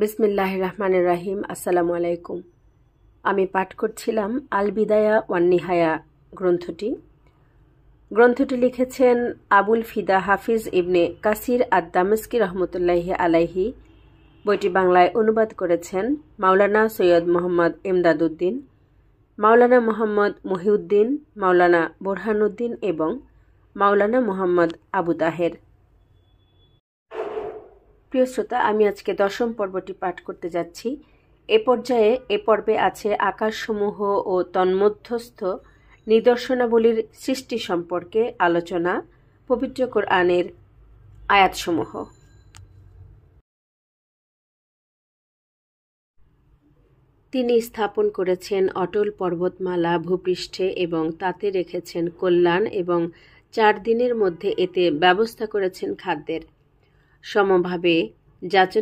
বিসমিল্লাহির রহমানির রহিম। আসসালামু আলাইকুম। আমি পাঠ করছিলাম আল বিদায়া ওয়ান নিহায়া গ্রন্থটি লিখেছেন আবুল ফিদা হাফিজ ইবনে কাসির আদ-দামেস্কি রহমতুল্লাহি আলাইহি। বইটি বাংলায় অনুবাদ করেছেন মাওলানা সৈয়দ মোহাম্মদ এমদাদউদ্দিন, মাওলানা মোহাম্মদ মহিউদ্দিন, মাওলানা বোরহানউদ্দিন এবং মাওলানা মোহাম্মদ আবু তাহের। প্রিয় শ্রোতা, আমি আজকে 10ম পর্বটি পাঠ করতে যাচ্ছি। এ পর্বে আছে আকাশসমূহ ও তন্মধ্যস্থ নিদর্শনাবলীর সৃষ্টি সম্পর্কে আলোচনা, পবিত্র কোরআনের আয়াতসমূহ। তিনি স্থাপন করেছেন অটল পর্বতমালা ভূপৃষ্ঠে এবং তাতে রেখেছেন কল্যাণ এবং 4 দিনের মধ্যে এতে ব্যবস্থা করেছেন খাদ্যের। সমভাবে যাচনা